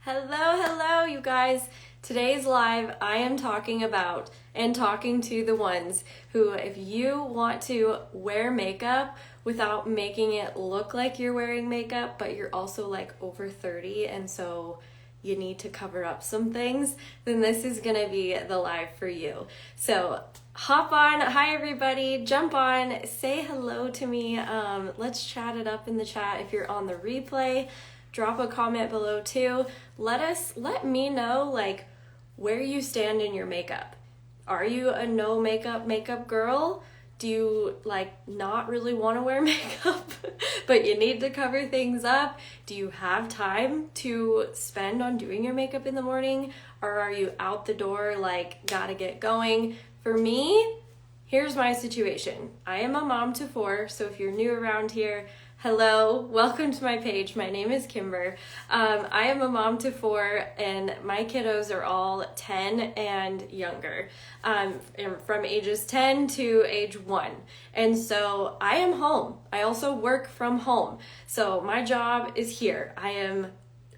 Hello, you guys. Today's live, I am talking about and talking to the ones who, if you want to wear makeup without making it look like you're wearing makeup, but you're also like over 30 and so you need to cover up some things, then this is gonna be the live for you. So hop on. Hi everybody, jump on, say hello to me. Let's chat it up in the chat. If you're on the replay, drop a comment below too. Let me know like where you stand in your makeup. Are you a no makeup girl? Do you like not really want to wear makeup but you need to cover things up? Do you have time to spend on doing your makeup in the morning? Or are you out the door like gotta get going? For me, here's my situation. I am a mom to 4, so if you're new around here, hello, welcome to my page. My name is Kimber. I am a mom to 4 and my kiddos are all 10 and younger, from ages 10 to age 1. And so I am home. I also work from home. So my job is here. I am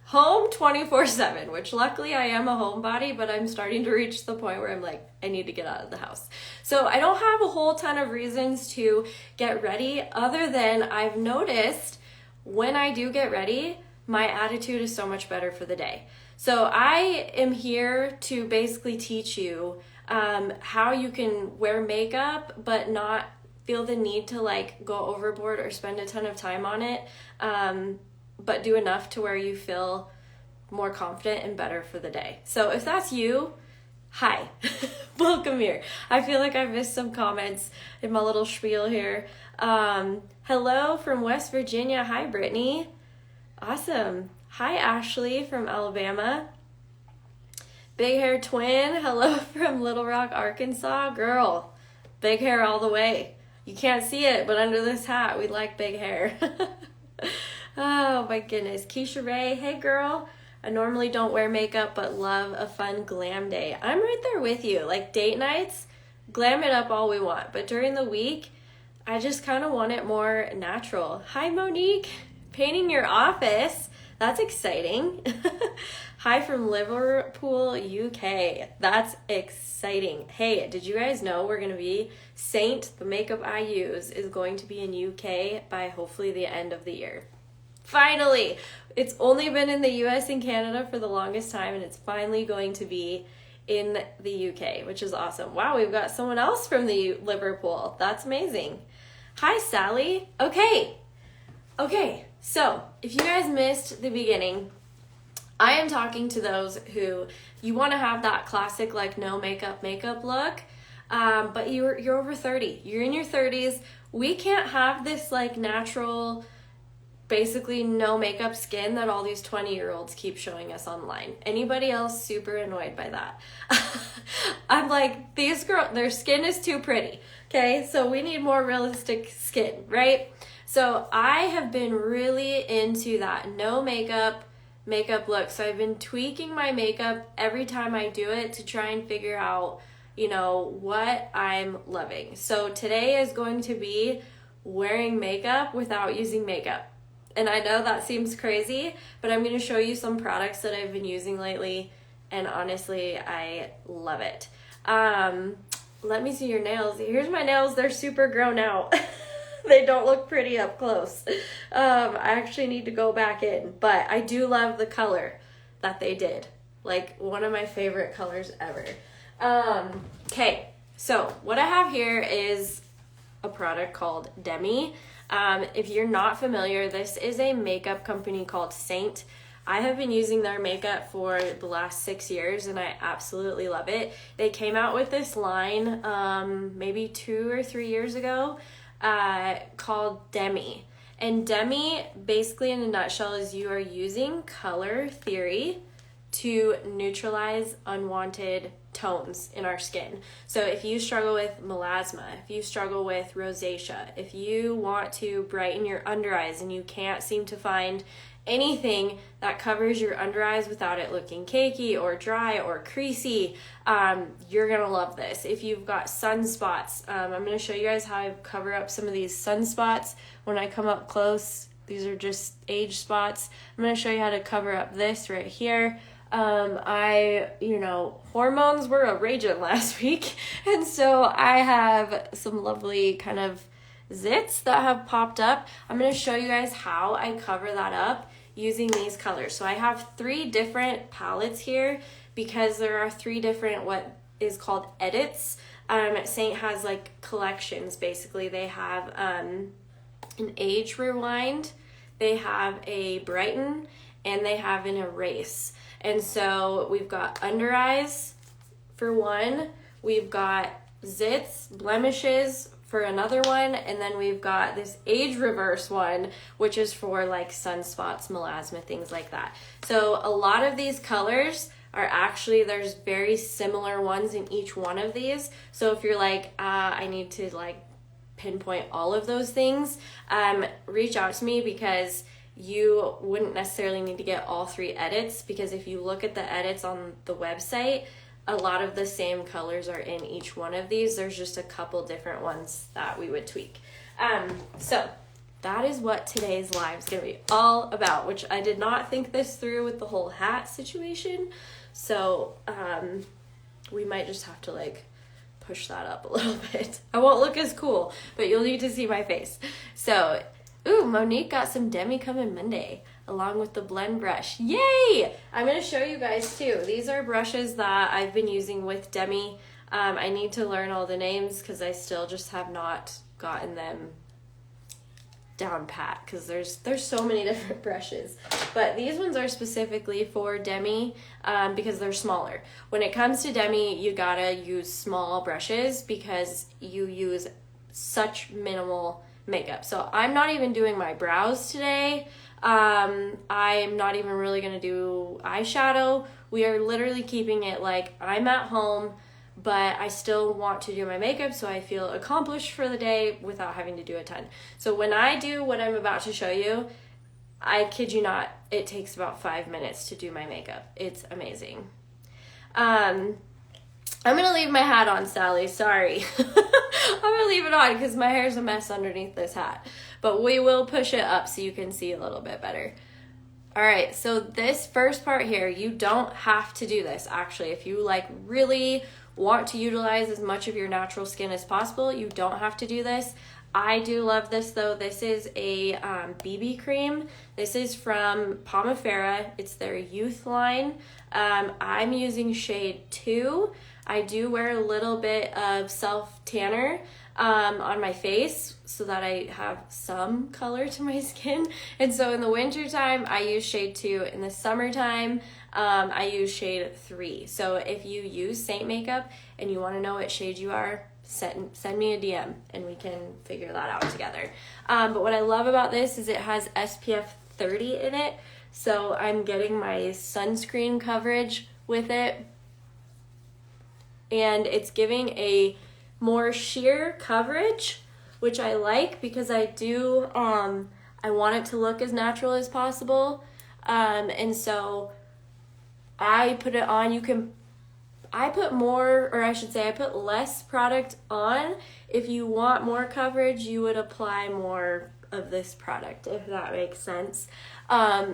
home 24/7, which luckily I am a homebody, but I'm starting to reach the point where I'm like, I need to get out of the house. So I don't have a whole ton of reasons to get ready other than I've noticed when I do get ready, my attitude is so much better for the day. So I am here to basically teach you how you can wear makeup but not feel the need to like go overboard or spend a ton of time on it. But do enough to where you feel more confident and better for the day. So if that's you, hi, welcome here. I feel like I missed some comments in my little spiel here. Hello from West Virginia. Hi, Brittany. Awesome. Hi, Ashley from Alabama. Big hair twin. Hello from Little Rock, Arkansas. Girl, big hair all the way. You can't see it, but under this hat, we like big hair. Oh my goodness. Keisha Ray, hey girl. I normally don't wear makeup, but love a fun glam day. I'm right there with you. Like date nights, glam it up all we want. But during the week, I just kind of want it more natural. Hi Monique, painting your office. That's exciting. Hi from Liverpool, UK. That's exciting. Hey, did you guys know we're going to be Saint, the makeup I use, is going to be in UK by hopefully the end of the year. Finally, it's only been in the US and Canada for the longest time, and it's finally going to be in the UK, which is awesome. Wow, we've got someone else from the Liverpool. That's amazing. Hi, Sally. Okay, so if you guys missed the beginning, I am talking to those who you want to have that classic like no makeup look, but you're over 30. You're in your 30s. We can't have this like natural, basically no makeup skin that all these 20-year-olds keep showing us online. Anybody else super annoyed by that? I'm like, these girls, their skin is too pretty. Okay, so we need more realistic skin, right? So I have been really into that no makeup look. So I've been tweaking my makeup every time I do it to try and figure out, what I'm loving. So today is going to be wearing makeup without using makeup. And I know that seems crazy, but I'm going to show you some products that I've been using lately, and honestly, I love it. Let me see your nails. Here's my nails. They're super grown out. They don't look pretty up close. I actually need to go back in, but I do love the color that they did. Like one of my favorite colors ever. Okay, so what I have here is a product called Demi. If you're not familiar, this is a makeup company called Saint. I have been using their makeup for the last 6 years and I absolutely love it. They came out with this line maybe 2 or 3 years ago called Demi. And Demi, basically in a nutshell, is you are using color theory to neutralize unwanted tones in our skin. So if you struggle with melasma, if you struggle with rosacea, if you want to brighten your under eyes and you can't seem to find anything that covers your under eyes without it looking cakey or dry or creasy, you're gonna love this. If you've got sunspots, I'm gonna show you guys how I cover up some of these sunspots when I come up close. These are just age spots. I'm going to show you how to cover up this right here. Hormones were a raging last week, and so I have some lovely kind of zits that have popped up. I'm going to show you guys how I cover that up using these colors. So I have 3 different palettes here because there are 3 different what is called edits. Saint has like collections basically. They have an age rewind, they have a brighten, and they have an erase. And so we've got under eyes for one, we've got zits, blemishes for another one, and then we've got this age reverse one, which is for like sunspots, melasma, things like that. So a lot of these colors are actually, there's very similar ones in each one of these. So if you're like, I need to like pinpoint all of those things, reach out to me, because you wouldn't necessarily need to get all 3 edits, because if you look at the edits on the website, a lot of the same colors are in each one of these. There's just a couple different ones that we would tweak. So that is what today's live is going to be all about, which I did not think this through with the whole hat situation. So we might just have to like push that up a little bit. I won't look as cool, but you'll need to see my face. So, ooh, Monique got some Demi coming Monday along with the blend brush. Yay! I'm going to show you guys too. These are brushes that I've been using with Demi. I need to learn all the names because I still just have not gotten them down pat, because there's so many different brushes. But these ones are specifically for Demi because they're smaller. When it comes to Demi, you gotta use small brushes because you use such minimal makeup. So I'm not even doing my brows today. I'm not even really gonna do eyeshadow. We are literally keeping it like I'm at home, but I still want to do my makeup so I feel accomplished for the day without having to do a ton. So when I do what I'm about to show you, I kid you not, it takes about 5 minutes to do my makeup. It's amazing. I'm gonna leave my hat on, Sally, sorry. I'm gonna leave it on because my hair's a mess underneath this hat. But we will push it up so you can see a little bit better. All right, so this first part here, you don't have to do this actually. If you like really want to utilize as much of your natural skin as possible, you don't have to do this. I do love this though. This is a BB cream. This is from Pomifera. It's their youth line. I'm using shade 2. I do wear a little bit of self tanner on my face so that I have some color to my skin. And so in the winter time, I use shade 2. In the summertime, I use shade 3. So if you use Saint makeup and you want to know what shade you are, send me a DM and we can figure that out together. But what I love about this is it has SPF 30 in it. So I'm getting my sunscreen coverage with it. And it's giving a more sheer coverage, which I like because I do, I want it to look as natural as possible. And so I put it on. I put more, or I should say I put less product on. If you want more coverage, you would apply more of this product, if that makes sense.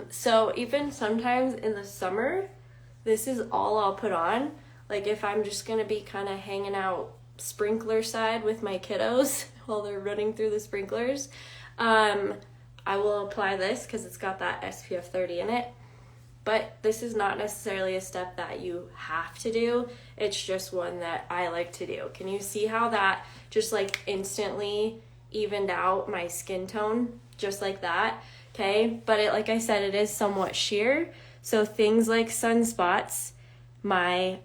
So even sometimes in the summer, this is all I'll put on. Like if I'm just gonna be kind of hanging out sprinkler side with my kiddos while they're running through the sprinklers, I will apply this because it's got that SPF 30 in it. But this is not necessarily a step that you have to do. It's just one that I like to do. Can you see how that just like instantly evened out my skin tone just like that? Okay, but it, like I said, it is somewhat sheer. So things like sunspots, my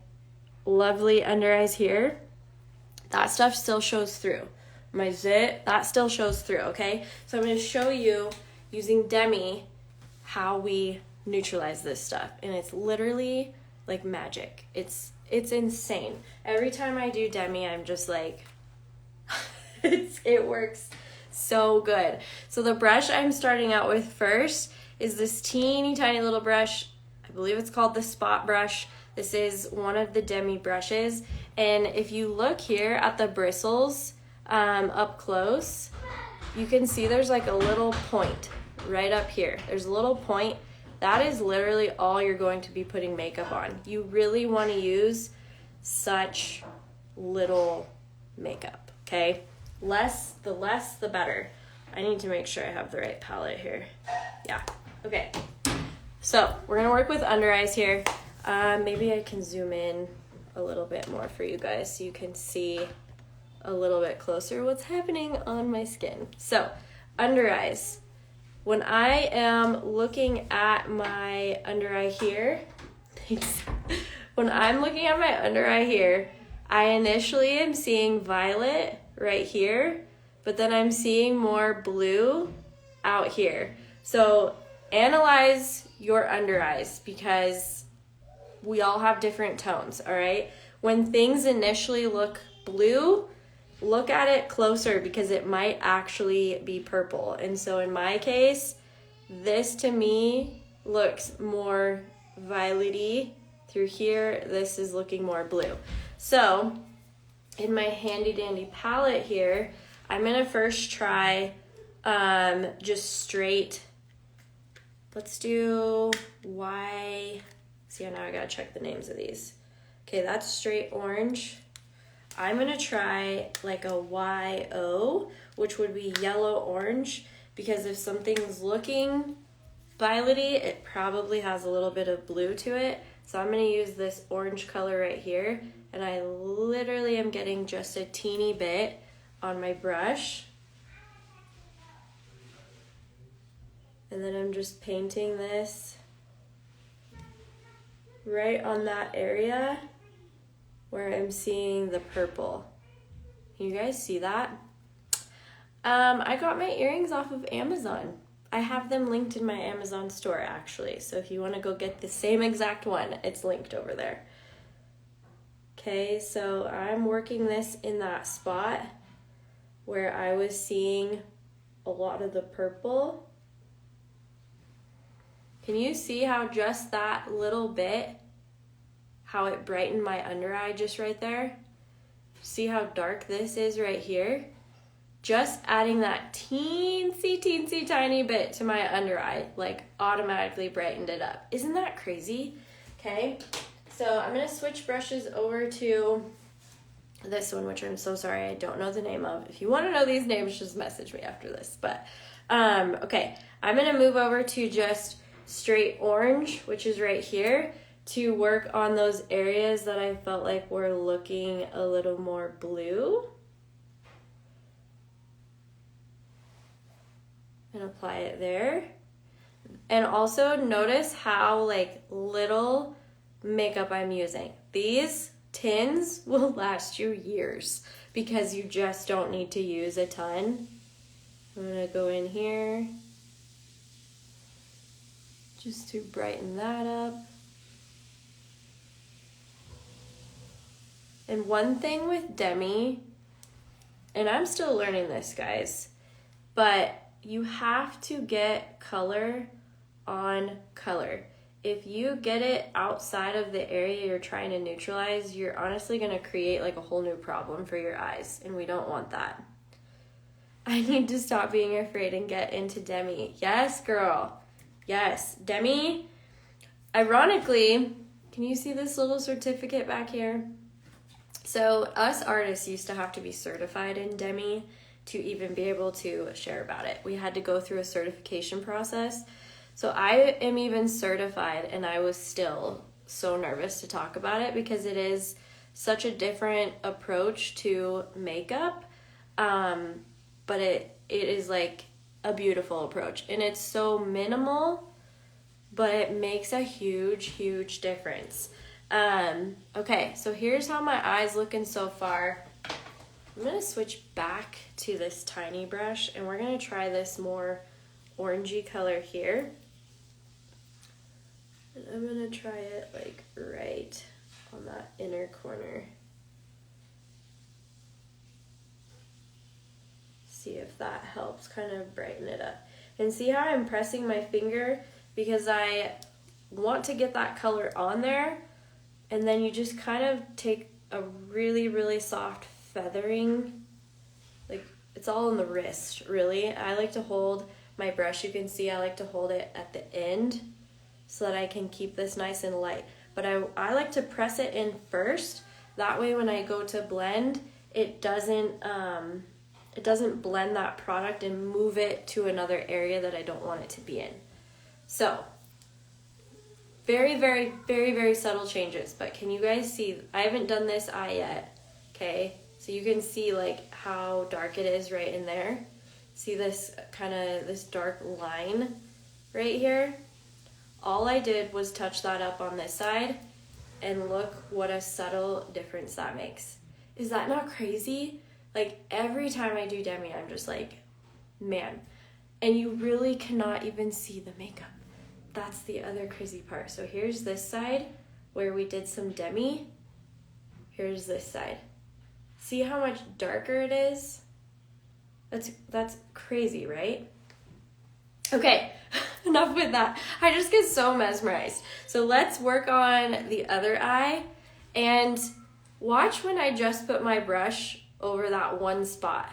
lovely under eyes here, that stuff still shows through. My zit, that still shows through, okay? So I'm gonna show you using Demi how we neutralize this stuff, and it's literally like magic. It's insane. Every time I do Demi, I'm just like, it works so good. So the brush I'm starting out with first is this teeny tiny little brush. I believe it's called the Spot brush. This is one of the Demi brushes, and if you look here at the bristles up close, you can see there's like a little point right up here. There's a little point. That is literally all you're going to be putting makeup on. You really want to use such little makeup, okay? The less, the better. I need to make sure I have the right palette here. Yeah, okay. So we're gonna work with under eyes here. Maybe I can zoom in a little bit more for you guys so you can see a little bit closer what's happening on my skin. So, under eyes. When I am looking at my under eye here, when I'm looking at my under eye here, I initially am seeing violet right here, but then I'm seeing more blue out here. So analyze your under eyes because we all have different tones, all right? When things initially look blue, look at it closer because it might actually be purple. And so in my case, this to me looks more violet-y through here. This is looking more blue. So in my handy dandy palette here, I'm gonna first try just straight. Let's do see, now I gotta check the names of these. Okay, that's straight orange. I'm gonna try like a YO, which would be yellow orange, because if something's looking violet-y, it probably has a little bit of blue to it. So I'm gonna use this orange color right here, and I literally am getting just a teeny bit on my brush. And then I'm just painting this right on that area where I'm seeing the purple. Can you guys see that? I got my earrings off of Amazon. I have them linked in my Amazon store actually. So if you want to go get the same exact one, it's linked over there. Okay, so I'm working this in that spot where I was seeing a lot of the purple. Can you see how just that little bit, how it brightened my under eye just right there? See how dark this is right here? Just adding that teensy tiny bit to my under eye, like automatically brightened it up. Isn't that crazy? Okay, so I'm gonna switch brushes over to this one, which I'm so sorry I don't know the name of. If you wanna know these names, just message me after this. But, okay, I'm gonna move over to just straight orange, which is right here, to work on those areas that I felt like were looking a little more blue. And apply it there. And also notice how like little makeup I'm using. These tins will last you years because you just don't need to use a ton. I'm gonna go in here just to brighten that up. And one thing with Demi, and I'm still learning this, guys, but you have to get color on color. If you get it outside of the area you're trying to neutralize, you're honestly gonna create like a whole new problem for your eyes, and we don't want that. I need to stop being afraid and get into Demi. Yes, girl. Yes, Demi. Ironically, can you see this little certificate back here? So us artists used to have to be certified in Demi to even be able to share about it. We had to go through a certification process. So I am even certified, and I was still so nervous to talk about it because it is such a different approach to makeup. But it is like a beautiful approach, and it's so minimal, but it makes a huge difference. Okay, so here's how my eye's looking so far. I'm gonna switch back to this tiny brush, and we're gonna try this more orangey color here. And I'm gonna try it like right on that inner corner. See if that helps kind of brighten it up. And see how I'm pressing my finger because I want to get that color on there, and then you just kind of take a really soft feathering, like it's all in the wrist really. I like to hold my brush, you can see I like to hold it at the end so that I can keep this nice and light. But I like to press it in first. That way when I go to blend, it doesn't blend that product and move it to another area that I don't want it to be in. So, very, very, very, very subtle changes. But can you guys see? I haven't done this eye yet, okay? So you can see like how dark it is right in there. See this this dark line right here? All I did was touch that up on this side, and look what a subtle difference that makes. Is that not crazy? Like every time I do demi, I'm just like, man. And you really cannot even see the makeup. That's the other crazy part. So here's this side where we did some demi. Here's this side. See how much darker it is? That's crazy, right? Okay, enough with that. I just get so mesmerized. So let's work on the other eye, and watch when I just put my brush over that one spot.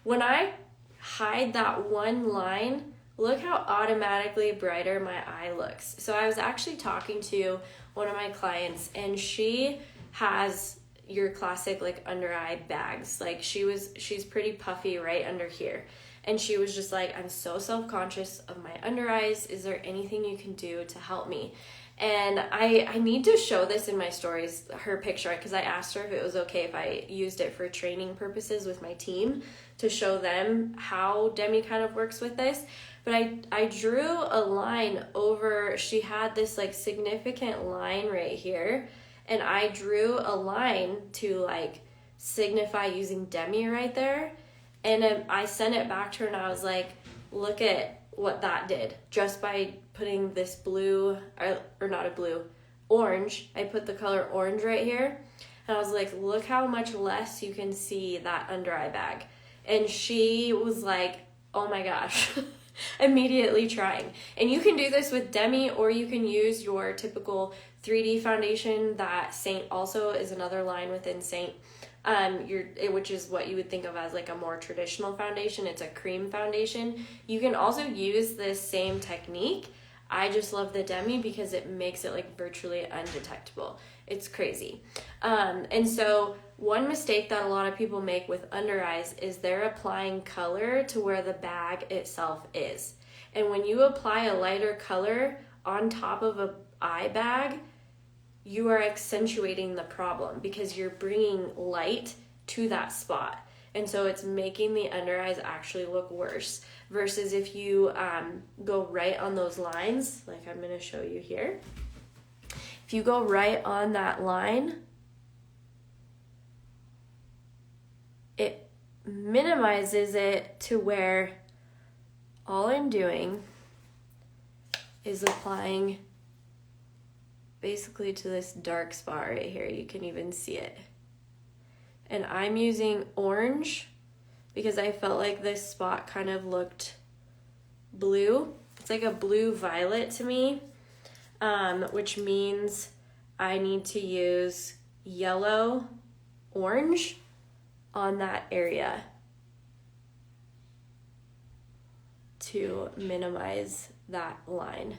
When I hide that one line, look how automatically brighter my eye looks. So I was actually talking to one of my clients, and she has your classic like under eye bags. Like she's pretty puffy right under here. And she was just like, I'm so self-conscious of my under eyes. Is there anything you can do to help me? And I need to show this in my stories, her picture, because I asked her if it was okay if I used it for training purposes with my team to show them how Demi kind of works with this. But I drew a line over, she had this like significant line right here, and I drew a line to like signify using Demi right there. And I sent it back to her, and I was like, look at what that did. Just by putting this blue, or not a blue, orange. I put the color orange right here. And I was like, look how much less you can see that under eye bag. And she was like, oh my gosh, immediately trying. And you can do this with Demi, or you can use your typical 3D foundation that Saint also is another line within Saint. Which is what you would think of as like a more traditional foundation. It's a cream foundation. You can also use this same technique. I just love the Demi because it makes it like virtually undetectable. It's crazy. And so one mistake that a lot of people make with under eyes is they're applying color to where the bag itself is. And when you apply a lighter color on top of an eye bag, you are accentuating the problem because you're bringing light to that spot. And so it's making the under eyes actually look worse versus if you go right on those lines, like I'm going to show you here. If you go right on that line, it minimizes it to where all I'm doing is applying basically to this dark spot right here. You can even see it. And I'm using orange because I felt like this spot kind of looked blue. It's like a blue violet to me, which means I need to use yellow orange on that area to minimize that line.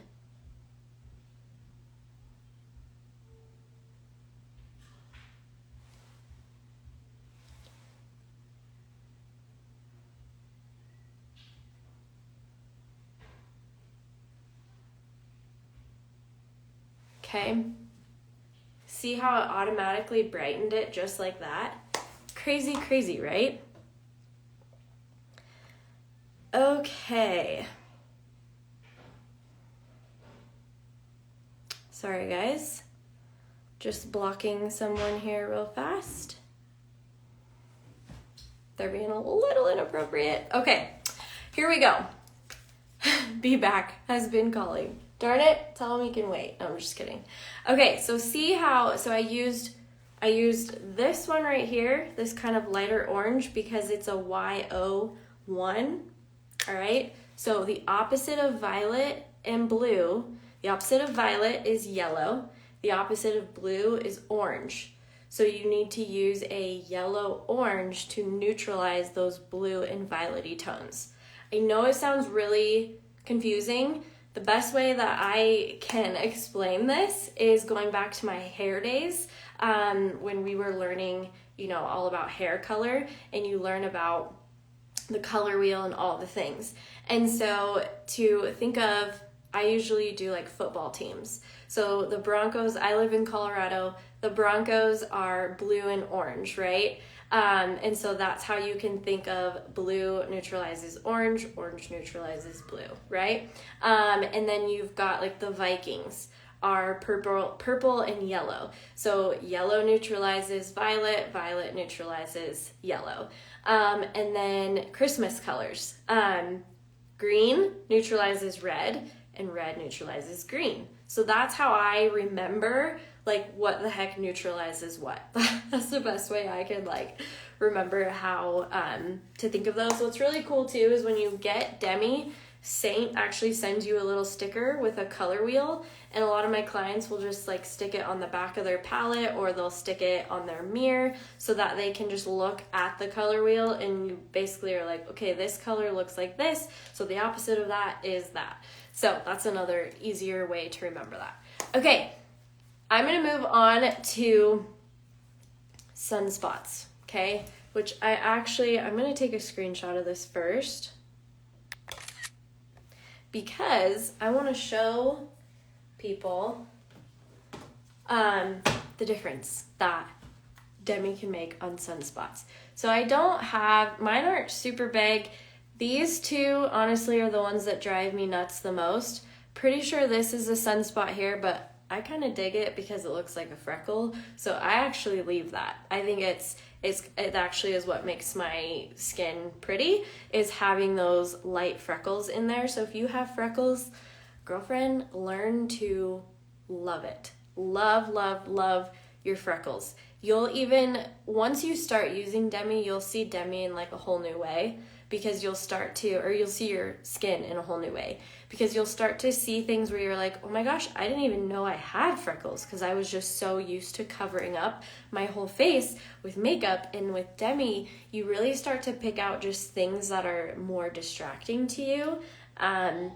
Okay, see how it automatically brightened it just like that? Crazy, crazy, right? Okay. Sorry guys, just blocking someone here real fast. They're being a little inappropriate. Okay, here we go. Be back has been calling. Darn it, tell him he can wait. No, I'm just kidding. Okay, so see how, so I used this one right here, this kind of lighter orange because it's a YO1, all right? So the opposite of violet and blue, the opposite of violet is yellow, the opposite of blue is orange. So you need to use a yellow-orange to neutralize those blue and violet-y tones. I know it sounds really confusing. The best way that I can explain this is going back to my hair days, when we were learning, all about hair color, and you learn about the color wheel and all the things. And so to think of, I usually do like football teams. So the Broncos, I live in Colorado, the Broncos are blue and orange, right? And so that's how you can think of blue neutralizes orange, orange neutralizes blue, right? And then you've got like the Vikings are purple and yellow. So yellow neutralizes violet, violet neutralizes yellow. And then Christmas colors. Green neutralizes red, and red neutralizes green. So that's how I remember like what the heck neutralizes what. That's the best way I could like remember how to think of those. What's really cool too is when you get Demi, Saint actually sends you a little sticker with a color wheel, and a lot of my clients will just like stick it on the back of their palette, or they'll stick it on their mirror so that they can just look at the color wheel, and you basically are like, okay, this color looks like this, so the opposite of that is that. So that's another easier way to remember that. Okay, I'm gonna move on to sunspots, okay? Which I'm gonna take a screenshot of this first, because I want to show people the difference that Demi can make on sunspots. So I don't have, mine aren't super big. These two honestly are the ones that drive me nuts the most. Pretty sure this is a sunspot here, but I kind of dig it because it looks like a freckle. So I actually leave that. I think it actually is what makes my skin pretty, is having those light freckles in there. So if you have freckles, girlfriend, learn to love it. Love, love, love your freckles. You'll even, once you start using Demi, you'll see Demi in like a whole new way, because you'll see your skin in a whole new way, because you'll start to see things where you're like, oh my gosh, I didn't even know I had freckles, because I was just so used to covering up my whole face with makeup. And with Demi, you really start to pick out just things that are more distracting to you, and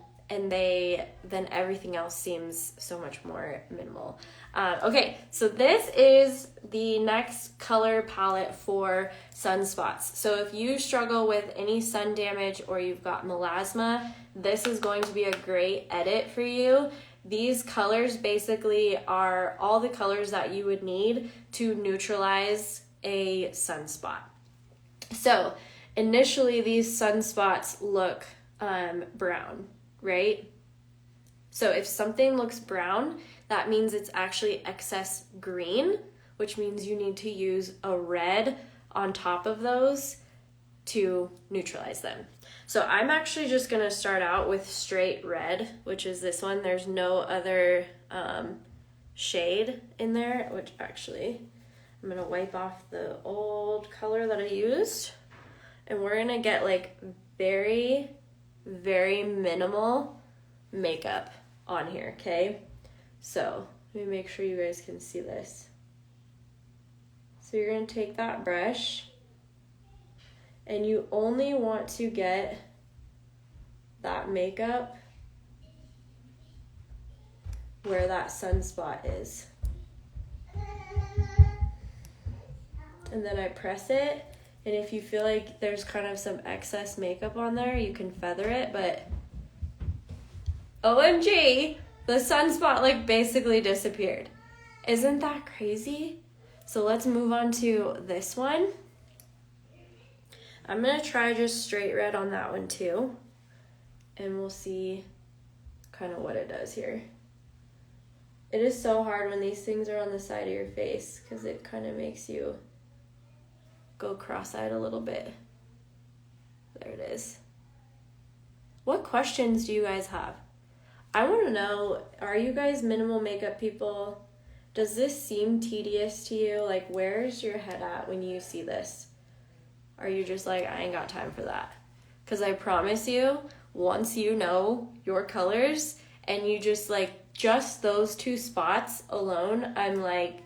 then everything else seems so much more minimal. Okay, so this is the next color palette for sunspots. So if you struggle with any sun damage or you've got melasma, this is going to be a great edit for you. These colors basically are all the colors that you would need to neutralize a sunspot. So initially these sunspots look brown, right? So if something looks brown, that means it's actually excess green, which means you need to use a red on top of those to neutralize them. So I'm actually just gonna start out with straight red, which is this one. There's no other shade in there, which actually I'm gonna wipe off the old color that I used, and we're gonna get like very, very minimal makeup on here, okay? So let me make sure you guys can see this. So you're gonna take that brush, and you only want to get that makeup where that sunspot is. And then I press it, and if you feel like there's kind of some excess makeup on there, you can feather it, but OMG, the sunspot like basically disappeared. Isn't that crazy? So let's move on to this one. I'm gonna try just straight red on that one too, and we'll see kind of what it does here. It is so hard when these things are on the side of your face, because it kind of makes you go cross-eyed a little bit. There it is. What questions do you guys have? I want to know, are you guys minimal makeup people? Does this seem tedious to you? Like, where's your head at when you see this? Are you just like, I ain't got time for that? Because I promise you, once you know your colors and you just like, just those two spots alone, I'm like,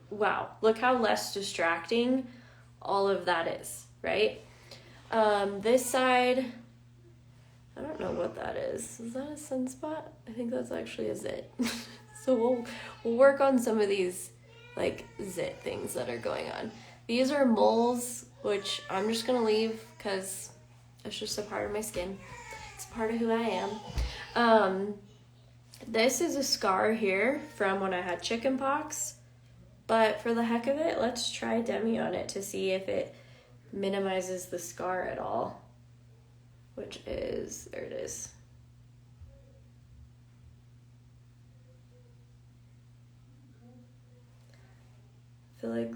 wow, look how less distracting all of that is, right? This side, I don't know what that is. Is that a sunspot? I think that's actually a zit. So we'll work on some of these like zit things that are going on. These are moles, which I'm just gonna leave because it's just a part of my skin. It's part of who I am. This is a scar here from when I had chicken pox, but for the heck of it, let's try Demi on it to see if it minimizes the scar at all, which is, there it is. I feel like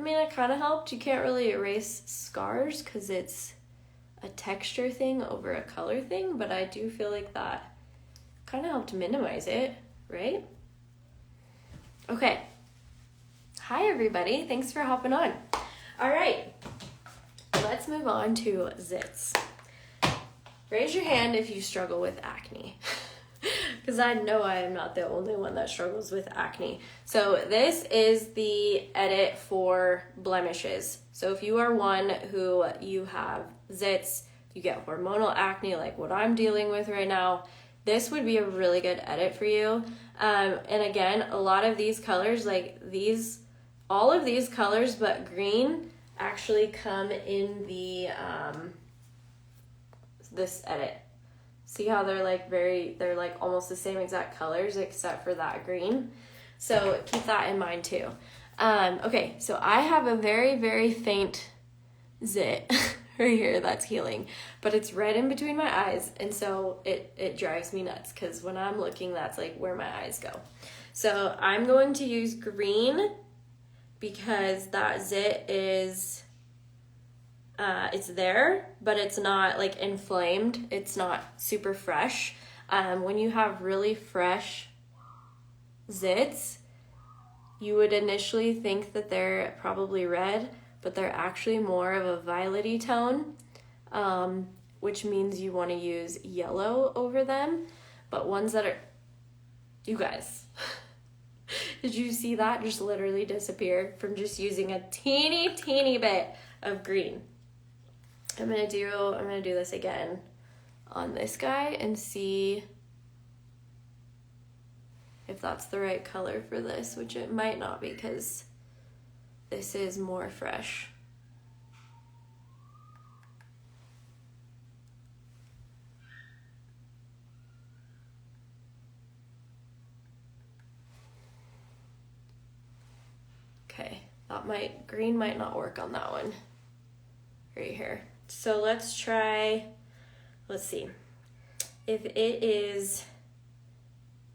it kind of helped. You can't really erase scars because it's a texture thing over a color thing, but I do feel like that kind of helped minimize it, right? Okay. Hi, everybody. Thanks for hopping on. All right. Let's move on to zits. Raise your hand if you struggle with acne. Because I know I am not the only one that struggles with acne. So this is the edit for blemishes. So if you are one who you have zits, you get hormonal acne like what I'm dealing with right now, this would be a really good edit for you. And again, a lot of these colors, like these, all of these colors but green actually come in the this edit. See how they're like they're like almost the same exact colors except for that green. So keep that in mind too. Okay, so I have a very, very faint zit right here that's healing, but it's right in between my eyes, and so it drives me nuts because when I'm looking, that's like where my eyes go. So I'm going to use green because that zit is it's there, but it's not like inflamed. It's not super fresh. When you have really fresh zits, you would initially think that they're probably red, but they're actually more of a violet-y tone, which means you want to use yellow over them. But ones that are, you guys, did you see that just literally disappear from just using a teeny bit of green? I'm gonna do this again on this guy and see if that's the right color for this, which it might not be because this is more fresh. Okay, green might not work on that one right here. So let's try, let's see. If it is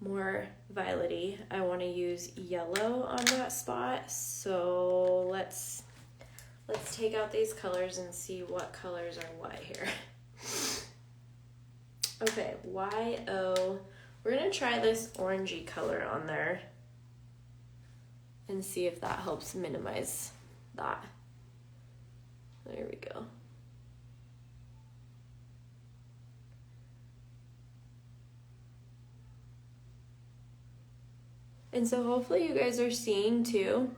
more violet-y, I want to use yellow on that spot. So let's take out these colors and see what colors are what here. Okay, YO. We're going to try this orangey color on there and see if that helps minimize that. There we go. And so hopefully you guys are seeing too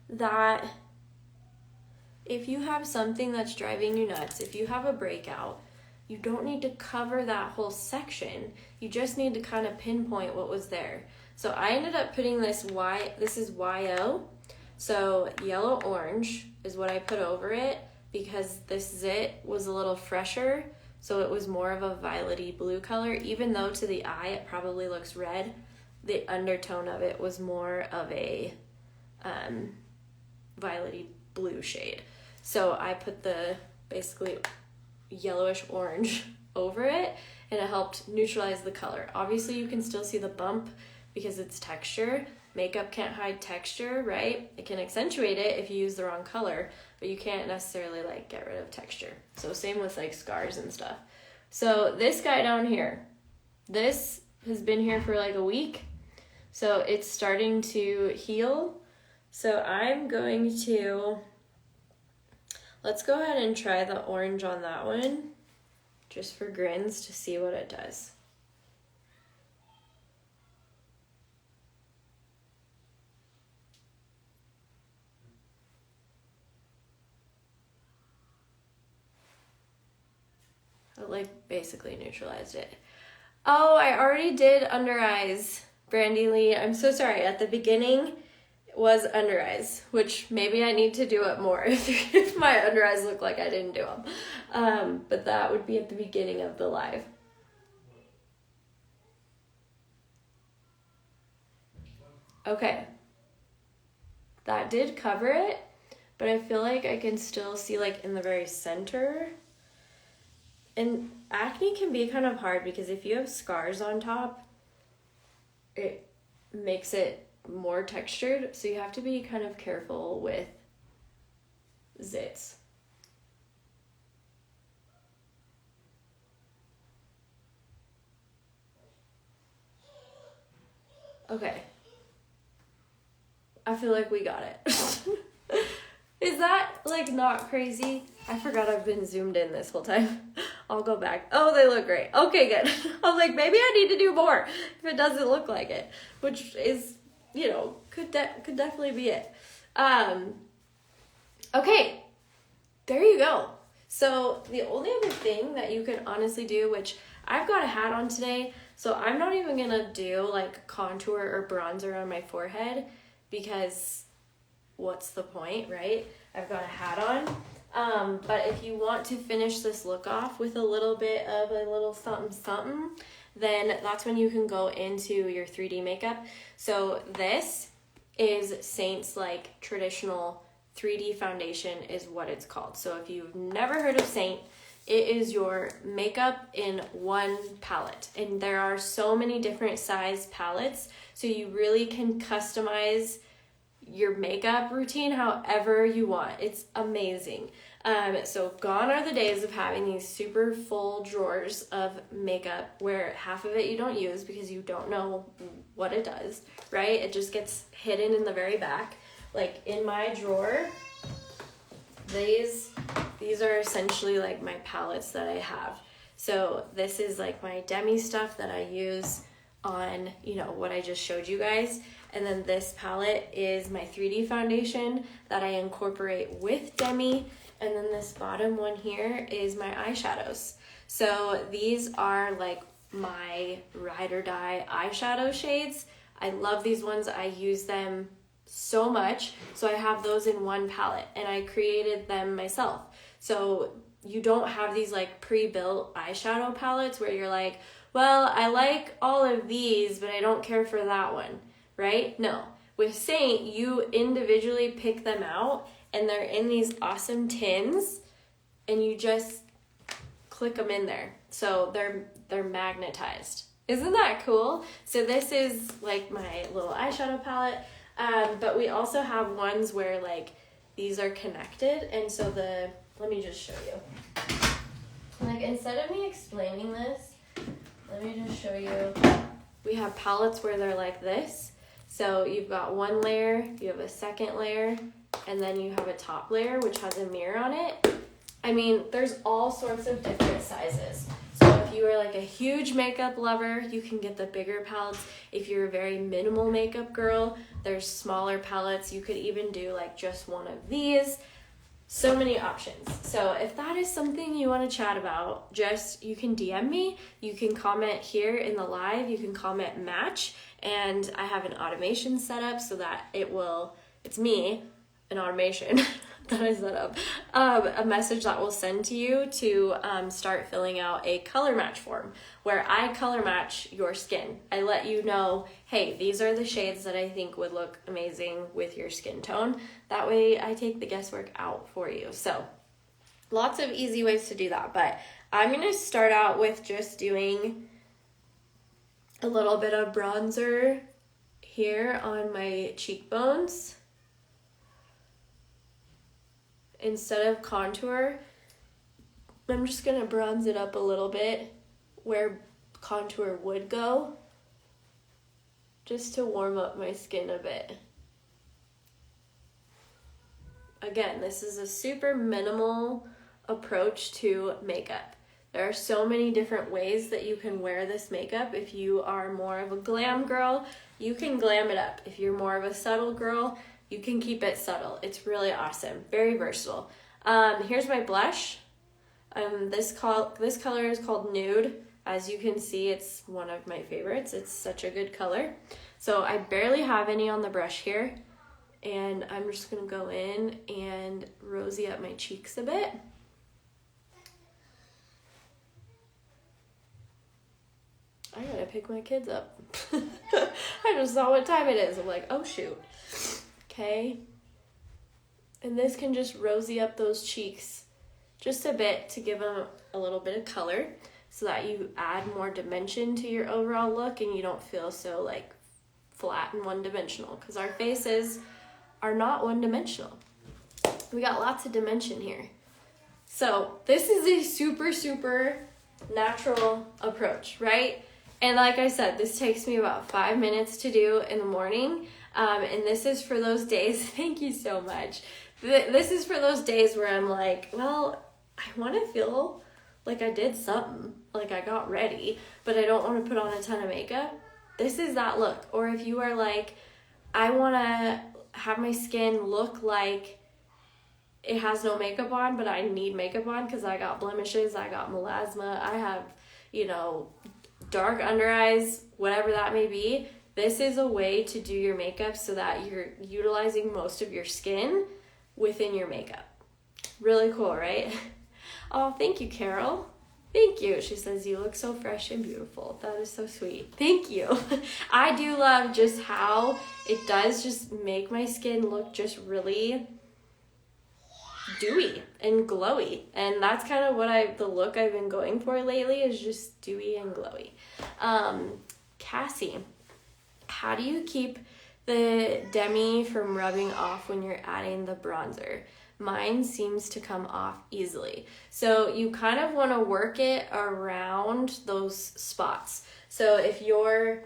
that if you have something that's driving you nuts, if you have a breakout, you don't need to cover that whole section. You just need to kind of pinpoint what was there. So I ended up putting this is YO. So yellow orange is what I put over it because this zit was a little fresher. So it was more of a violet-y blue color, even though to the eye it probably looks red. The undertone of it was more of a violet-y blue shade. So I put the basically yellowish orange over it and it helped neutralize the color. Obviously you can still see the bump because it's texture. Makeup can't hide texture, right? It can accentuate it if you use the wrong color, but you can't necessarily like get rid of texture. So same with like scars and stuff. So this guy down here, this has been here for like a week. So it's starting to heal. So I'm going to, let's go ahead and try the orange on that one, just for grins to see what it does. like basically neutralized it. Oh, I already did under eyes, Brandy Lee. I'm so sorry. At the beginning was under eyes, which maybe I need to do it more if my under eyes look like I didn't do them. But that would be at the beginning of the live. Okay. That did cover it, but I feel like I can still see like in the very center. And acne can be kind of hard because if you have scars on top, it makes it more textured. So you have to be kind of careful with zits. Okay. I feel like we got it. Is that like not crazy? I forgot I've been zoomed in this whole time. I'll go back. Oh, they look great. Okay, good. I'm like, maybe I need to do more if it doesn't look like it, which is, you know, could definitely be it. Okay, there you go. So the only other thing that you could honestly do, which I've got a hat on today, so I'm not even gonna do like contour or bronzer on my forehead because what's the point, right? I've got a hat on. But if you want to finish this look off with a little bit of a little something something, then that's when you can go into your 3D makeup. So this is Saint's like traditional 3D foundation is what it's called. So if you've never heard of Saint, it is your makeup in one palette. And there are so many different size palettes, so you really can customize your makeup routine however you want. It's amazing. So gone are the days of having these super full drawers of makeup where half of it you don't use because you don't know what it does, right? It just gets hidden in the very back. Like in my drawer, these are essentially like my palettes that I have. So this is like my demi stuff that I use on, you know, what I just showed you guys. And then this palette is my 3D foundation that I incorporate with demi. And then this bottom one here is my eyeshadows. So these are like my ride or die eyeshadow shades. I love these ones. I use them so much. So I have those in one palette and I created them myself. So you don't have these like pre-built eyeshadow palettes where you're like, well, I like all of these, but I don't care for that one, right? No. With Saint, you individually pick them out and they're in these awesome tins and you just click them in there. So they're magnetized. Isn't that cool? So this is like my little eyeshadow palette. But we also have ones where like these are connected. And so let me just show you. Like instead of me explaining this, let me just show you. We have palettes where they're like this. So you've got one layer, you have a second layer, and then you have a top layer which has a mirror on it. I mean, there's all sorts of different sizes. So if you are like a huge makeup lover, you can get the bigger palettes. If you're a very minimal makeup girl, there's smaller palettes. You could even do like just one of these. So many options. So if that is something you want to chat about, just you can DM me, you can comment here in the live, you can comment match, and I have an automation set up so that it's me, an automation that I set up, a message that will send to you to start filling out a color match form where I color match your skin. I let you know, hey, these are the shades that I think would look amazing with your skin tone. That way I take the guesswork out for you. So lots of easy ways to do that, but I'm going to start out with just doing a little bit of bronzer here on my cheekbones. Instead of contour, I'm just gonna bronze it up a little bit where contour would go, just to warm up my skin a bit. Again, this is a super minimal approach to makeup. There are so many different ways that you can wear this makeup. If you are more of a glam girl, you can glam it up. If you're more of a subtle girl, you can keep it subtle. It's really awesome. Very versatile. Here's my blush. This color is called Nude. As you can see, it's one of my favorites. It's such a good color. So I barely have any on the brush here, and I'm just gonna go in and rosy up my cheeks a bit. I gotta pick my kids up. I just saw what time it is. I'm like, oh shoot. Okay. And this can just rosy up those cheeks just a bit to give them a little bit of color so that you add more dimension to your overall look and you don't feel so like flat and one-dimensional, because our faces are not one-dimensional. We got lots of dimension here. So this is a super, super natural approach, right? And like I said, this takes me about 5 minutes to do in the morning. And this is for those days, thank you so much. This is for those days where I'm like, well, I want to feel like I did something, like I got ready, but I don't want to put on a ton of makeup. This is that look. Or if you are like, I want to have my skin look like it has no makeup on, but I need makeup on because I got blemishes, I got melasma, I have, dark under eyes, whatever that may be. This is a way to do your makeup so that you're utilizing most of your skin within your makeup. Really cool, right? Oh, thank you, Carol. Thank you. She says, you look so fresh and beautiful. That is so sweet. Thank you. I do love just how it does just make my skin look just really dewy and glowy, and that's kind of what the look I've been going for lately is just dewy and glowy. Cassie, how do you keep the demi from rubbing off when you're adding the bronzer? Mine seems to come off easily. So you kind of want to work it around those spots. So if your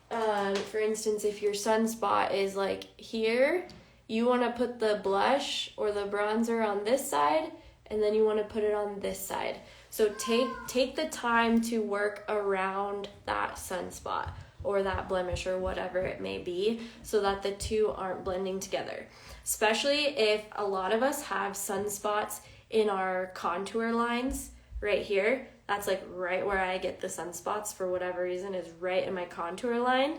for instance, if your sunspot is like here, you want to put the blush or the bronzer on this side, and then you want to put it on this side. So take the time to work around that sunspot or that blemish or whatever it may be, so that the two aren't blending together. Especially if a lot of us have sunspots in our contour lines right here. That's like right where I get the sunspots for whatever reason, is right in my contour line.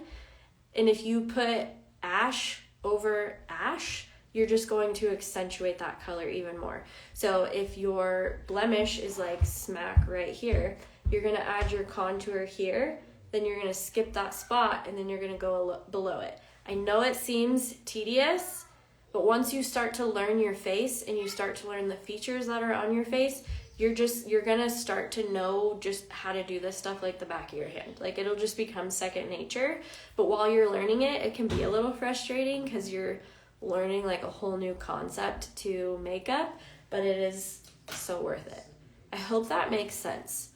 And if you put ash over ash, you're just going to accentuate that color even more. So if your blemish is like smack right here, you're gonna add your contour here, then you're gonna skip that spot, and then you're gonna go below it. I know it seems tedious, but once you start to learn your face and you start to learn the features that are on your face, you're gonna start to know just how to do this stuff like the back of your hand. Like, it'll just become second nature. But while you're learning it, it can be a little frustrating because you're learning like a whole new concept to makeup, but it is so worth it. I hope that makes sense.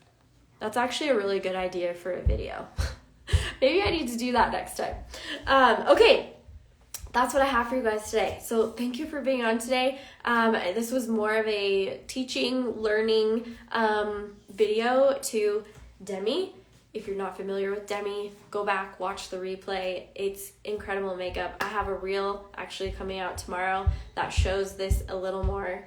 That's actually a really good idea for a video. Maybe I need to do that next time. Okay. That's what I have for you guys today. So thank you for being on today. This was more of a teaching, learning video to Demi. If you're not familiar with Demi, go back, watch the replay. It's incredible makeup. I have a reel actually coming out tomorrow that shows this a little more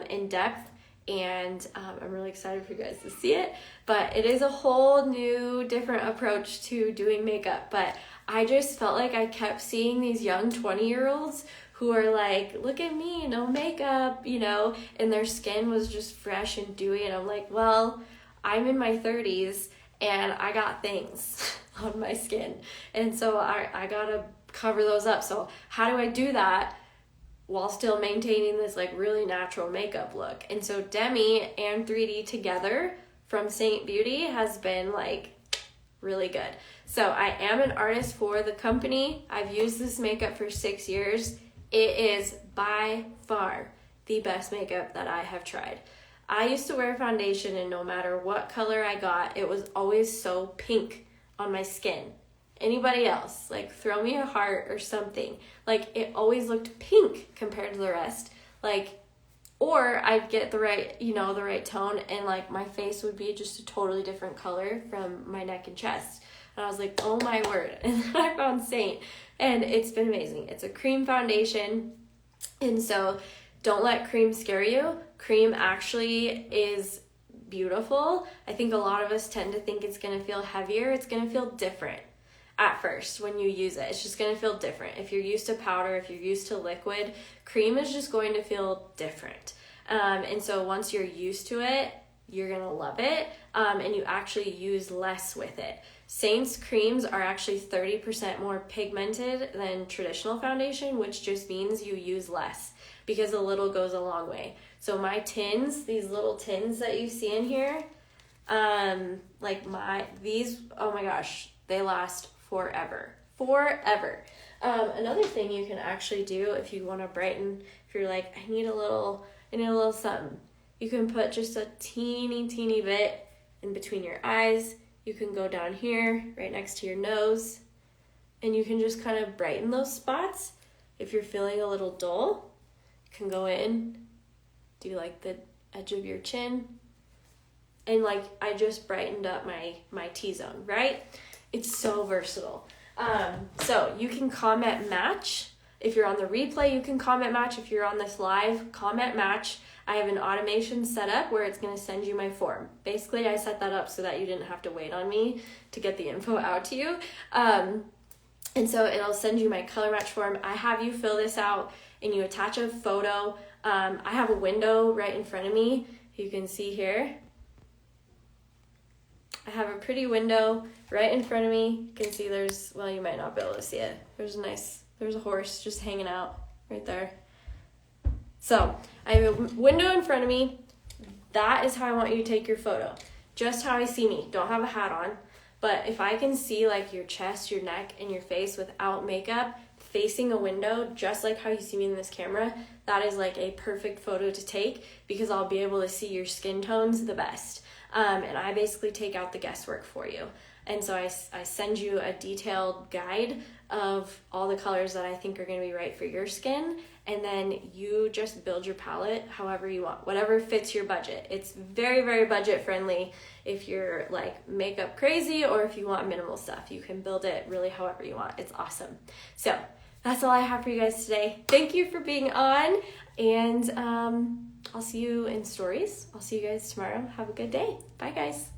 in depth. And I'm really excited for you guys to see it. But it is a whole new, different approach to doing makeup. But I just felt like I kept seeing these young 20-year-olds who are like, look at me, no makeup, and their skin was just fresh and dewy. And I'm like, well, I'm in my 30s and I got things on my skin. And so I gotta cover those up. So how do I do that while still maintaining this like really natural makeup look? And so Demi and 3D together from Saint Beauty has been like really good. So I am an artist for the company. I've used this makeup for 6 years. It is by far the best makeup that I have tried. I used to wear foundation, and no matter what color I got, it was always so pink on my skin. Anybody else, like, throw me a heart or something. Like, it always looked pink compared to the rest. Like, or I'd get the right tone, and like my face would be just a totally different color from my neck and chest. And I was like, oh my word. And then I found Saint, and it's been amazing. It's a cream foundation. And so don't let cream scare you. Cream actually is beautiful. I think a lot of us tend to think it's going to feel heavier. It's going to feel different at first when you use it. It's just going to feel different. If you're used to powder, if you're used to liquid, cream is just going to feel different. And so once you're used to it, you're going to love it, and you actually use less with it. Saints creams are actually 30% more pigmented than traditional foundation, which just means you use less because a little goes a long way. So my tins, these little tins that you see in here, these, oh my gosh, they last forever. Another thing you can actually do if you want to brighten, if you're like, I need a little something, you can put just a teeny bit in between your eyes. You can go down here, right next to your nose, and you can just kind of brighten those spots. If you're feeling a little dull, you can go in, do like the edge of your chin, and like I just brightened up my T-zone, right? It's so versatile. So you can comment match. If you're on the replay, you can comment match. If you're on this live, comment match. I have an automation set up where it's going to send you my form. Basically, I set that up so that you didn't have to wait on me to get the info out to you. And so it'll send you my color match form. I have you fill this out and you attach a photo. I have a window right in front of me. You can see here. I have a pretty window right in front of me. You can see you might not be able to see it. There's a horse just hanging out right there. So I have a window in front of me. That is how I want you to take your photo. Just how I see me. Don't have a hat on. But if I can see like your chest, your neck, and your face without makeup, facing a window, just like how you see me in this camera, that is like a perfect photo to take because I'll be able to see your skin tones the best. And I basically take out the guesswork for you. And so I send you a detailed guide of all the colors that I think are going to be right for your skin. And then you just build your palette however you want, whatever fits your budget. It's very, very budget friendly if you're like makeup crazy or if you want minimal stuff. You can build it really however you want. It's awesome. So that's all I have for you guys today. Thank you for being on, and I'll see you in stories. I'll see you guys tomorrow. Have a good day. Bye, guys.